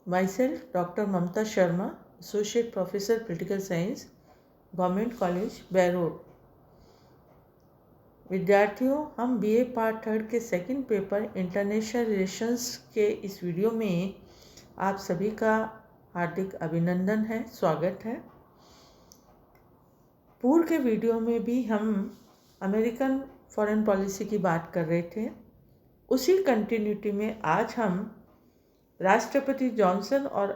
myself, Dr. Mamta Sharma, Associate Professor, Political Science, government college Berod. विद्यार्थियों, हम BA part third के second paper international relations के इस video में आप सभी का हार्दिक अभिनंदन है, स्वागत है। पूर्व के वीडियो में भी हम अमेरिकन फॉरेन पॉलिसी की बात कर रहे थे। उसी कंटिन्यूटी में आज हम राष्ट्रपति जॉनसन और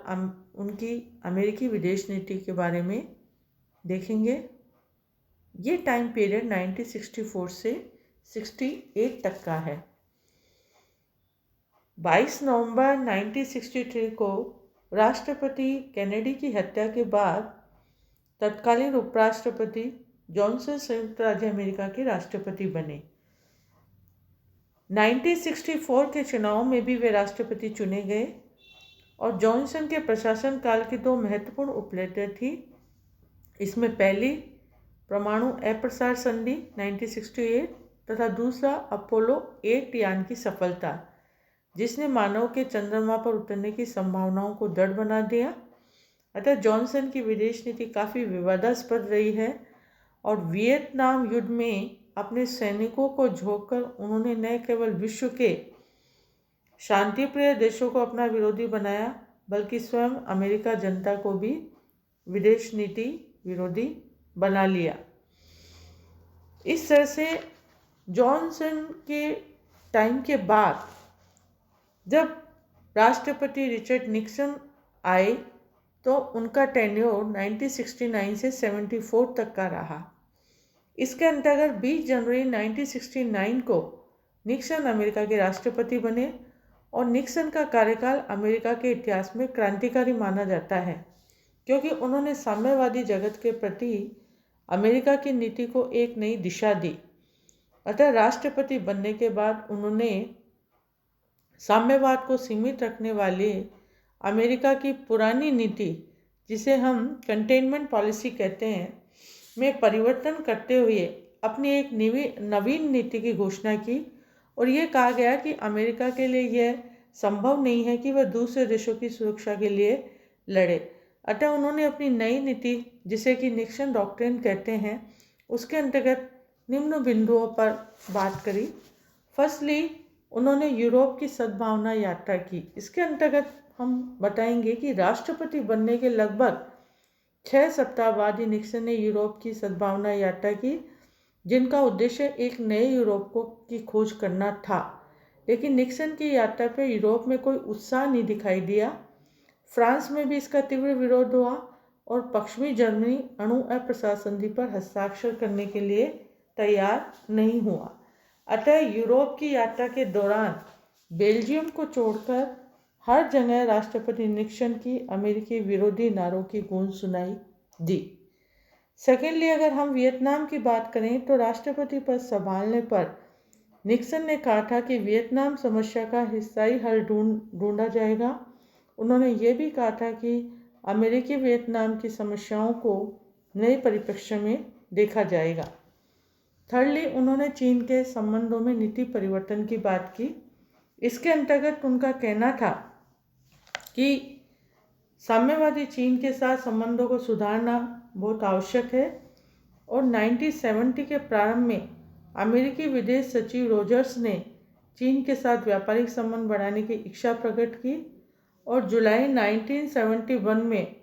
उनकी अमेरिकी विदेश नीति के बारे में देखेंगे। ये टाइम पीरियड 1964 से 68 तक का है। 22 नवंबर 1963 को राष्ट्रपति केनेडी की हत्या के बाद तत्कालीन उपराष्ट्रपति जॉनसन संयुक्त राज्य अमेरिका के राष्ट्रपति बने। 1964 के चुनाव में भी वे राष्ट्रपति चुने गए और जॉनसन के प्रशासन काल की दो महत्वपूर्ण उपलब्धियां थी। इसमें पहली परमाणु अप्रसार संधि 1968 तथा दूसरा अपोलो 8 यान की सफलता, जिसने मानव के चंद्रमा पर उतरने की संभावनाओं को दृढ़ बना दिया। अतः जॉनसन की विदेश नीति काफ़ी विवादास्पद रही है और वियतनाम युद्ध में अपने सैनिकों को झोंककर उन्होंने न केवल विश्व के शांतिप्रिय देशों को अपना विरोधी बनाया, बल्कि स्वयं अमेरिका जनता को भी विदेश नीति विरोधी बना लिया। इस तरह से जॉनसन के टाइम के बाद जब राष्ट्रपति रिचर्ड निक्सन आए तो उनका टेन्योर 1969 से 74 तक का रहा। इसके अंतर्गत 20 जनवरी 1969 को निक्सन अमेरिका के राष्ट्रपति बने और निक्सन का कार्यकाल अमेरिका के इतिहास में क्रांतिकारी माना जाता है, क्योंकि उन्होंने साम्यवादी जगत के प्रति अमेरिका की नीति को एक नई दिशा दी। अतः राष्ट्रपति बनने के बाद उन्होंने साम्यवाद को सीमित रखने वाले अमेरिका की पुरानी नीति, जिसे हम कंटेनमेंट पॉलिसी कहते हैं, में परिवर्तन करते हुए अपनी एक नवीन नीति की घोषणा की और ये कहा गया कि अमेरिका के लिए यह संभव नहीं है कि वह दूसरे देशों की सुरक्षा के लिए लड़े। अतः उन्होंने अपनी नई नीति, जिसे कि निक्सन डॉक्ट्रिन कहते हैं, उसके अंतर्गत निम्न बिंदुओं पर बात करी। फर्स्टली, उन्होंने यूरोप की सद्भावना यात्रा की। इसके अंतर्गत हम बताएंगे कि राष्ट्रपति बनने के लगभग 6 सप्ताह बाद ही निक्सन ने यूरोप की सद्भावना यात्रा की, जिनका उद्देश्य एक नए यूरोप की खोज करना था। लेकिन निक्सन की यात्रा पर यूरोप में कोई उत्साह नहीं दिखाई दिया। फ्रांस में भी इसका तीव्र विरोध हुआ और पश्चिमी जर्मनी अणु अप्रसार संधि पर हस्ताक्षर करने के लिए तैयार नहीं हुआ। अतः यूरोप की यात्रा के दौरान बेल्जियम को छोड़कर हर जगह राष्ट्रपति निक्सन की अमेरिकी विरोधी नारों की गूंज सुनाई दी। सेकेंडली, अगर हम वियतनाम की बात करें तो राष्ट्रपति पद संभालने पर निक्सन ने कहा था कि वियतनाम समस्या का स्थायी हल ढूंढा जाएगा। उन्होंने ये भी कहा था कि अमेरिकी वियतनाम की समस्याओं को नए परिप्रेक्ष्य में देखा जाएगा। थर्डली, उन्होंने चीन के संबंधों में नीति परिवर्तन की बात की। इसके अंतर्गत उनका कहना था कि साम्यवादी चीन के साथ संबंधों को सुधारना बहुत आवश्यक है और 1970 के प्रारंभ में अमेरिकी विदेश सचिव रोजर्स ने चीन के साथ व्यापारिक संबंध बढ़ाने की इच्छा प्रकट की और जुलाई 1971 में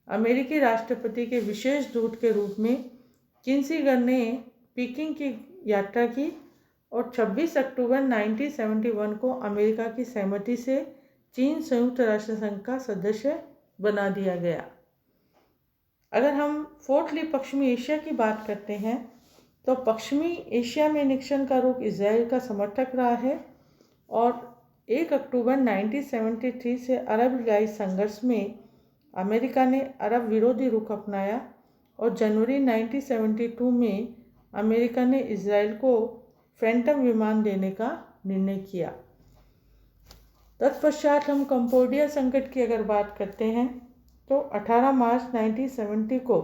अमेरिकी राष्ट्रपति के विशेष दूत के रूप में किन्सीगर ने पीकिंग की यात्रा की और 26 अक्टूबर 1971 को अमेरिका की सहमति से चीन संयुक्त राष्ट्र संघ का सदस्य बना दिया गया। अगर हम फोर्थली पश्चिमी एशिया की बात करते हैं तो पश्चिमी एशिया में निक्सन का रुख इजराइल का समर्थक रहा है और 1 अक्टूबर 1973 से अरब-इजराइल संघर्ष में अमेरिका ने अरब विरोधी रुख अपनाया और जनवरी 1972 में अमेरिका ने इजराइल को फैंटम विमान देने का निर्णय किया। तत्पश्चात हम कंबोडिया संकट की अगर बात करते हैं तो 18 मार्च 1970 को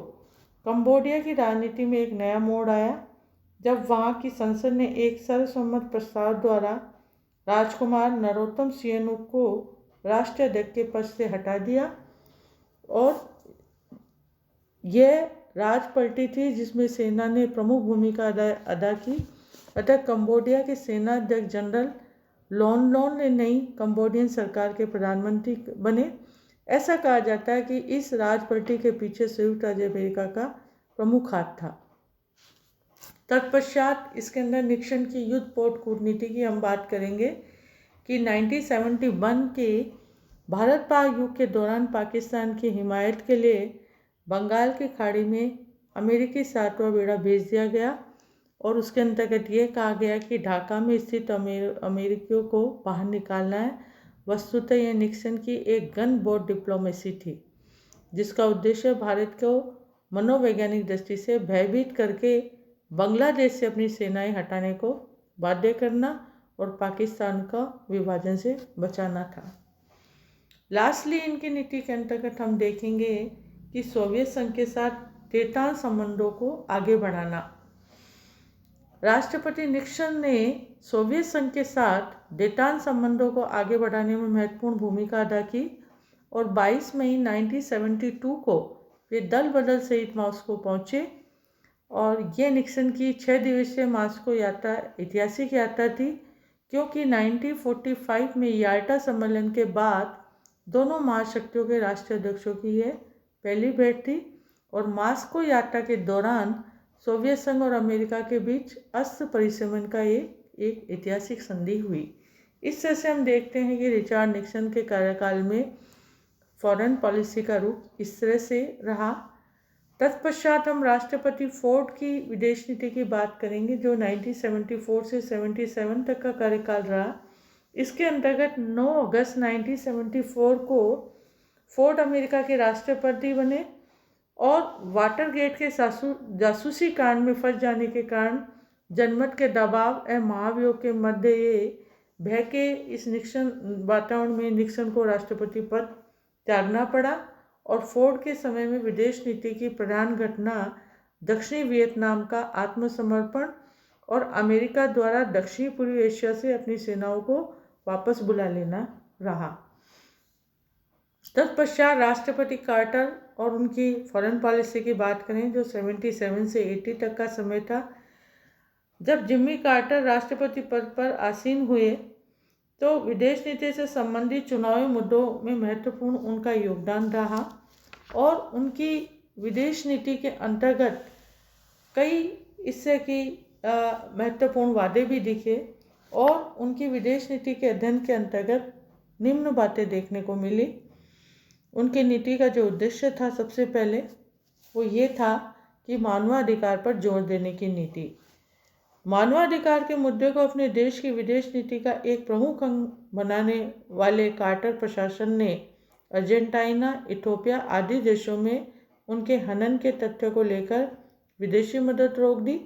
कंबोडिया की राजनीति में एक नया मोड़ आया, जब वहां की संसद ने एक सर्वसम्मत प्रस्ताव द्वारा राजकुमार नरोत्तम सिहनुक को राष्ट्राध्यक्ष के पद से हटा दिया और यह राज पलटी थी जिसमें सेना ने प्रमुख भूमिका अदा की। अतः कंबोडिया के सेनाध्यक्ष जनरल लॉन लॉन ने नई कंबोडियन सरकार के प्रधानमंत्री बने। ऐसा कहा जाता है कि इस राज पलटी के पीछे संयुक्त राज्य अमेरिका का प्रमुख हाथ था। तत्पश्चात इसके अंदर निक्सन की युद्ध पोत कूटनीति की हम बात करेंगे कि 1971 के भारत पाक युद्ध के दौरान पाकिस्तान की हिमायत के लिए बंगाल की खाड़ी में अमेरिकी 7वां बेड़ा भेज दिया गया और उसके अंतर्गत ये कहा गया कि ढाका में स्थित अमेरिकियों को बाहर निकालना है। वस्तुतः यह निक्सन की एक गन बोट डिप्लोमेसी थी जिसका उद्देश्य भारत को मनोवैज्ञानिक दृष्टि से भयभीत करके बांग्लादेश से अपनी सेनाएं हटाने को बाध्य करना और पाकिस्तान का विभाजन से बचाना था। लास्टली इनकी नीति के अंतर्गत हम देखेंगे कि सोवियत संघ के साथ तेतान संबंधों को आगे बढ़ाना। राष्ट्रपति निक्सन ने सोवियत संघ के साथ डेटान संबंधों को आगे बढ़ाने में महत्वपूर्ण भूमिका अदा की और 22 मई 1972 को वे दल बदल सहित मॉस्को पहुँचे और ये निक्सन की 6 दिवसीय मॉस्को यात्रा ऐतिहासिक यात्रा थी क्योंकि 1945 में याल्टा सम्मेलन के बाद दोनों महाशक्तियों के राष्ट्राध्यक्षों की यह पहली भेंट थी और मॉस्को यात्रा के दौरान सोवियत संघ और अमेरिका के बीच अस्त्र परिसमन का एक ऐतिहासिक संधि हुई। इस तरह से हम देखते हैं कि रिचर्ड निक्सन के कार्यकाल में फॉरेन पॉलिसी का रूप इस तरह से रहा। तत्पश्चात हम राष्ट्रपति फोर्ड की विदेश नीति की बात करेंगे जो 1974 से 77 तक का कार्यकाल रहा। इसके अंतर्गत 9 अगस्त 1974 को फोर्ड अमेरिका के राष्ट्रपति बने और वाटरगेट के जासूसी कांड में फंस जाने के कारण जनमत के दबाव एवं महाभियोग के मध्य ये भय के इस निक्सन वातावरण में निक्सन को राष्ट्रपति पद त्यागना पड़ा और फोर्ड के समय में विदेश नीति की प्रधान घटना दक्षिणी वियतनाम का आत्मसमर्पण और अमेरिका द्वारा दक्षिण पूर्वी एशिया से अपनी सेनाओं को वापस बुला लेना रहा। तत्पश्चात राष्ट्रपति कार्टर और उनकी फॉरेन पॉलिसी की बात करें जो 77 से 80 तक का समय था। जब जिम्मी कार्टर राष्ट्रपति पद पर आसीन हुए तो विदेश नीति से संबंधित चुनावी मुद्दों में महत्वपूर्ण उनका योगदान रहा और उनकी विदेश नीति के अंतर्गत कई इससे की महत्वपूर्ण वादे भी दिखे और उनकी विदेश नीति के अध्ययन के अंतर्गत निम्न बातें देखने को मिली। उनकी नीति का जो उद्देश्य था सबसे पहले वो ये था कि मानवाधिकार पर जोर देने की नीति। मानवाधिकार के मुद्दे को अपने देश की विदेश नीति का एक प्रमुख अंग बनाने वाले कार्टर प्रशासन ने अर्जेंटीना, इथियोपिया आदि देशों में उनके हनन के तथ्य को लेकर विदेशी मदद रोक दी,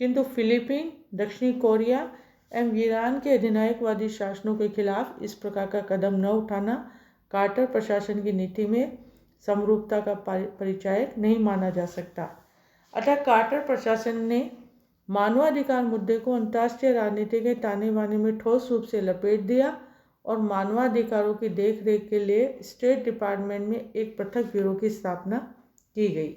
किंतु फिलीपीन, दक्षिणी कोरिया एवं ईरान के अधिनायकवादी शासनों के खिलाफ इस प्रकार का कदम न उठाना कार्टर प्रशासन की नीति में समरूपता का परिचायक नहीं माना जा सकता। अतः कार्टर प्रशासन ने मानवाधिकार मुद्दे को अंतर्राष्ट्रीय राजनीति के ताने बाने में ठोस रूप से लपेट दिया और मानवाधिकारों की देखरेख के लिए स्टेट डिपार्टमेंट में एक पृथक ब्यूरो की स्थापना की गई।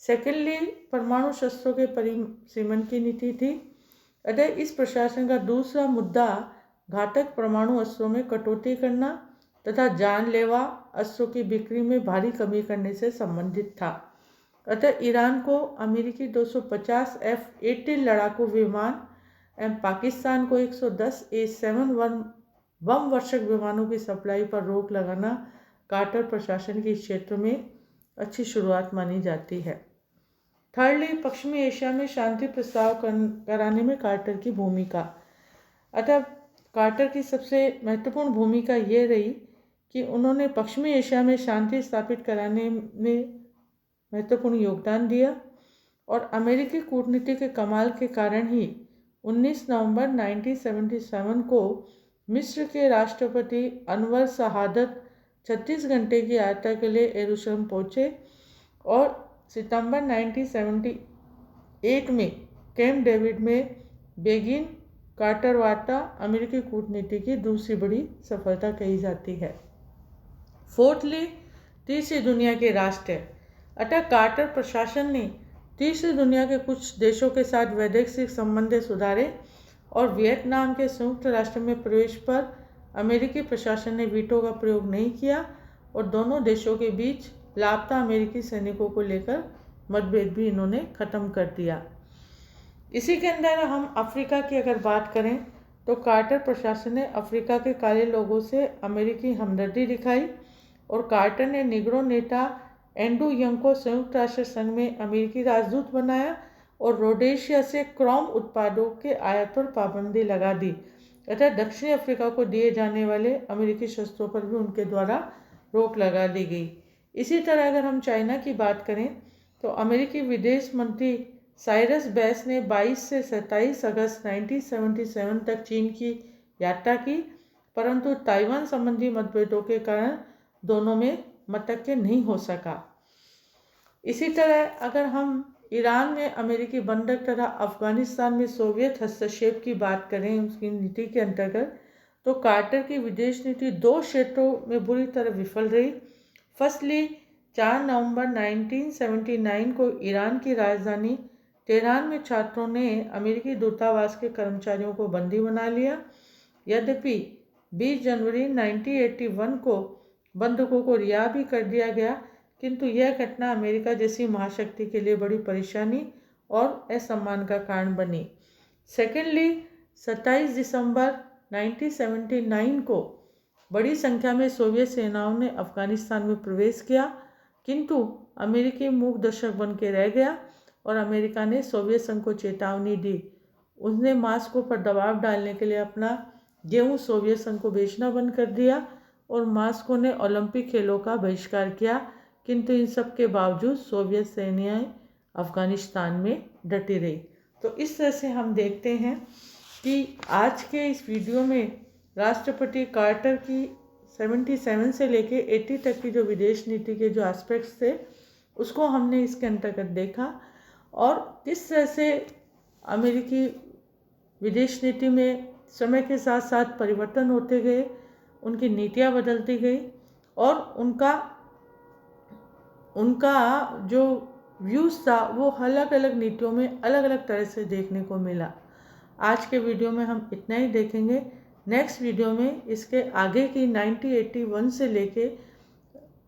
सेकेंडली, परमाणु शस्त्रों के परिसीमन की नीति थी। अतः इस प्रशासन का दूसरा मुद्दा घातक परमाणु अस्त्रों में कटौती करना तथा जानलेवा अस्त्रों की बिक्री में भारी कमी करने से संबंधित था। अतः ईरान को अमेरिकी 250 F-18 लड़ाकू विमान एवं पाकिस्तान को 110 A-7 बम वर्षक विमानों की सप्लाई पर रोक लगाना कार्टर प्रशासन के क्षेत्र में अच्छी शुरुआत मानी जाती है। थर्डली, पश्चिमी एशिया में शांति प्रस्ताव कराने में कार्टर की भूमिका। अतः कार्टर की सबसे महत्वपूर्ण भूमिका ये रही कि उन्होंने पश्चिमी एशिया में शांति स्थापित कराने में महत्वपूर्ण योगदान दिया और अमेरिकी कूटनीति के कमाल के कारण ही 19 नवंबर 1977 को मिस्र के राष्ट्रपति अनवर सहादत 36 घंटे की यात्रा के लिए यरूशलेम पहुँचे और सितंबर 1978 में कैंप डेविड में बेगिन कार्टर वार्ता अमेरिकी कूटनीति की दूसरी बड़ी सफलता कही जाती है। फोर्थली, तीसरी दुनिया के राष्ट्र है। अतः कार्टर प्रशासन ने तीसरी दुनिया के कुछ देशों के साथ वैदेशिक संबंध सुधारे और वियतनाम के संयुक्त राष्ट्र में प्रवेश पर अमेरिकी प्रशासन ने वीटो का प्रयोग नहीं किया और दोनों देशों के बीच लापता अमेरिकी सैनिकों को लेकर मतभेद भी इन्होंने ख़त्म कर दिया। इसी के अंदर हम अफ्रीका की अगर बात करें तो कार्टर प्रशासन ने अफ्रीका के काले लोगों से अमेरिकी हमदर्दी दिखाई और कार्टर ने निग्रो नेता एंड्रू यंग को संयुक्त राष्ट्र संघ में अमेरिकी राजदूत बनाया और रोडेशिया से क्रोम उत्पादों के आयात पर पाबंदी लगा दी तथा दक्षिणी अफ्रीका को दिए जाने वाले अमेरिकी शस्त्रों पर भी उनके द्वारा रोक लगा दी गई। इसी तरह अगर हम चाइना की बात करें तो अमेरिकी विदेश मंत्री साइरस बेस ने 22 से 27 अगस्त 1977 तक चीन की यात्रा की, परंतु ताइवान संबंधी मतभेदों के कारण दोनों में मतैक्य नहीं हो सका। इसी तरह अगर हम ईरान में अमेरिकी बंधक तथा अफगानिस्तान में सोवियत हस्तक्षेप की बात करें उसकी नीति के अंतर्गत, तो कार्टर की विदेश नीति 2 क्षेत्रों में बुरी तरह विफल रही। फर्स्टली, 4 नवंबर 1979 को ईरान की राजधानी तेहरान में छात्रों ने अमेरिकी दूतावास के कर्मचारियों को बंदी बना लिया। यद्यपि 20 जनवरी 1981 को बंधकों को रिहा भी कर दिया गया, किंतु यह घटना अमेरिका जैसी महाशक्ति के लिए बड़ी परेशानी और असम्मान का कारण बनी। सेकेंडली, 27 दिसंबर 1979 को बड़ी संख्या में सोवियत सेनाओं ने अफगानिस्तान में प्रवेश किया, किंतु अमेरिकी मूक दर्शक बन के रह गया और अमेरिका ने सोवियत संघ को चेतावनी दी। उसने मास्को पर दबाव डालने के लिए अपना गेहूं सोवियत संघ को बेचना बंद कर दिया और मास्को ने ओलंपिक खेलों का बहिष्कार किया, किंतु इन सब के बावजूद सोवियत सेनाएं अफगानिस्तान में डटी रही। तो इस तरह से हम देखते हैं कि आज के इस वीडियो में राष्ट्रपति कार्टर की 77 से लेके 80 तक की जो विदेश नीति के जो एस्पेक्ट्स थे उसको हमने इसके अंतर्गत देखा और किस तरह से अमेरिकी विदेश नीति में समय के साथ साथ परिवर्तन होते गए, उनकी नीतियाँ बदलती गई और उनका जो व्यूज़ था वो अलग अलग नीतियों में अलग अलग तरह से देखने को मिला। आज के वीडियो में हम इतना ही देखेंगे। नेक्स्ट वीडियो में इसके आगे की 1981 से लेके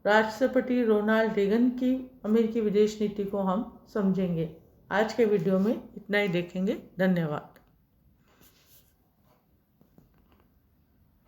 राष्ट्रपति रोनाल्ड रेगन की अमेरिकी विदेश नीति को हम समझेंगे। आज के वीडियो में इतना ही देखेंगे। धन्यवाद।